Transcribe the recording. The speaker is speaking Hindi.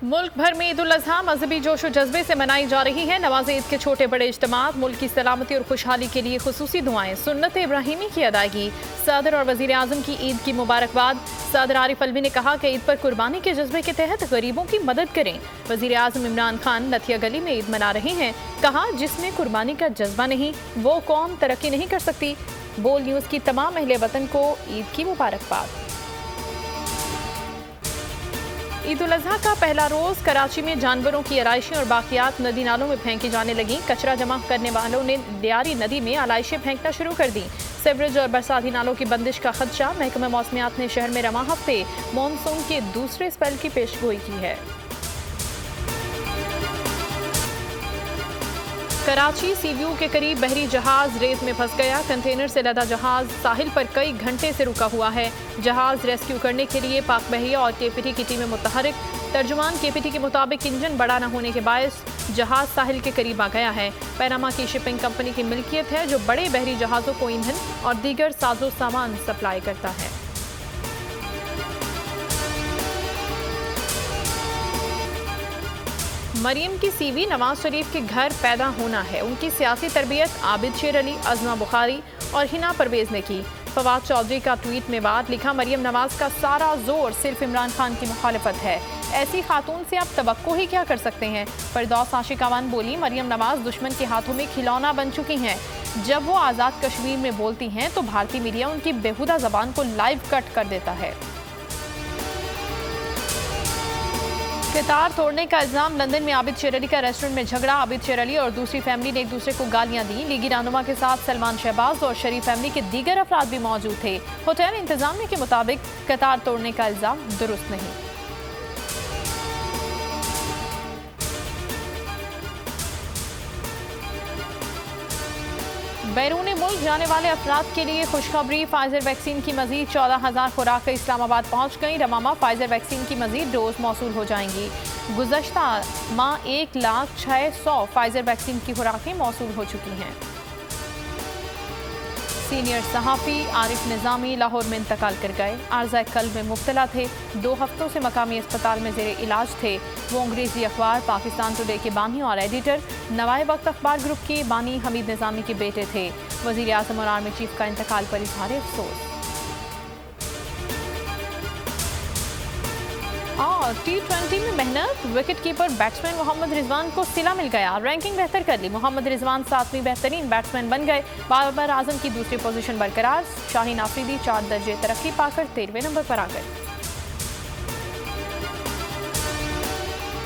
मुल्क भर में ईद उल अजहा मजहबी जोश और जज्बे से मनाई जा रही है। नवाज़ ईद के छोटे बड़े इज्तिमात, मुल्क की सलामती और खुशहाली के लिए खुसूसी दुआएं, सुन्नत इब्राहिमी की अदायगी। सदर और वज़ीर आज़म की ईद की मुबारकबाद। सदर आरिफ अलवी ने कहा कि ईद पर कुर्बानी के जज्बे के तहत गरीबों की मदद करें। वज़ीर आज़म इमरान खान नथिया गली में ईद मना रहे हैं। कहा, जिसमें कुर्बानी का जज्बा नहीं वो कौम तरक्की नहीं कर सकती। बोल न्यूज़ की तमाम अहले वतन को ईद की मुबारकबाद। ईद उल अजहा का पहला रोज कराची में जानवरों की आलाइशें और बाकियात नदी नालों में फेंकी जाने लगी। कचरा जमा करने वालों ने लियारी नदी में आलाइशें फेंकना शुरू कर दी। सेवरेज और बरसाती नालों की बंदिश का खदशा। महकमा मौसमियात ने शहर में रवां हफ्ते मानसून के दूसरे स्पेल की पेशगोई की है। कराची सीव्यू के करीब बहरी जहाज रेत में फंस गया। कंटेनर से लदा जहाज साहिल पर कई घंटे से रुका हुआ है। जहाज रेस्क्यू करने के लिए पाक बहरिया और केपीटी की टीमें मुतहरिक। तर्जुमान केपीटी के मुताबिक इंजन बड़ा न होने के बायस जहाज साहिल के करीब आ गया है। पैनामा की शिपिंग कंपनी की मिल्कियत है जो बड़े बहरी जहाजों को ईंधन और दीगर साजो सामान सप्लाई करता है। मरियम की सीवी नवाज शरीफ के घर पैदा होना है। उनकी सियासी तरबियत आबिद शेर अली, अज़मा बुखारी और हिना परवेज ने की। फवाद चौधरी का ट्वीट में बाद लिखा, मरियम नवाज का सारा जोर सिर्फ इमरान खान की मुखालिफत है। ऐसी खातून से आप तवक्को ही क्या कर सकते हैं। फरदौस आशिकावान बोली, मरियम नवाज दुश्मन के हाथों में खिलौना बन चुकी हैं। जब वो आज़ाद कश्मीर में बोलती हैं तो भारतीय मीडिया उनकी बेहुदा जबान को लाइव कट कर देता है। कतार तोड़ने का इल्जाम। लंदन में आबिद शेर अली का रेस्टोरेंट में झगड़ा। आबिद शेर अली और दूसरी फैमिली ने एक दूसरे को गालियां दी। लीगी रहनुमा के साथ सलमान शहबाज और शरीफ फैमिली के दीगर अफराद भी मौजूद थे। होटल इंतजामिया के मुताबिक कतार तोड़ने का इल्जाम दुरुस्त नहीं। बैरून मुल्क जाने वाले अफराद के लिए खुशखबरी। फाइजर वैक्सीन की मजीद 14,000 खुराकें इस्लामाबाद पहुँच गई। रवामा फाइजर वैक्सीन की मजीद डोज मौसूल हो जाएंगी। गुज़श्ता माह 1,06,100 फाइजर वैक्सीन की खुराकें मौसूल हो चुकी हैं। सीनियर सहाफ़ी आरिफ निज़ामी लाहौर में इंतकाल कर गए। आर्ज़ा कल्ब में मुब्तला थे। 2 हफ्तों से मकामी अस्पताल में ज़ेरे इलाज थे। वो अंग्रेज़ी अखबार पाकिस्तान टुडे के बानी और एडिटर, नवाए वक्त अखबार ग्रुप के बानी हमीद निज़ामी के बेटे थे। वज़ीर आज़म और आर्मी चीफ का इंतकाल पर इज़हार अफसोस। और T20 में मेहनत। Wicket keeper batsman Mohammad Rizwan को सिला मिल गया। रैंकिंग बेहतर कर ली। मोहम्मद रिजवान 7वीं बेहतरीन बैट्समैन बन गए। बाबर आजम की दूसरी पोजीशन बरकरार। शाहीन आफरीदी 4 दर्जे तरक्की पाकर 13वें नंबर पर आ गए।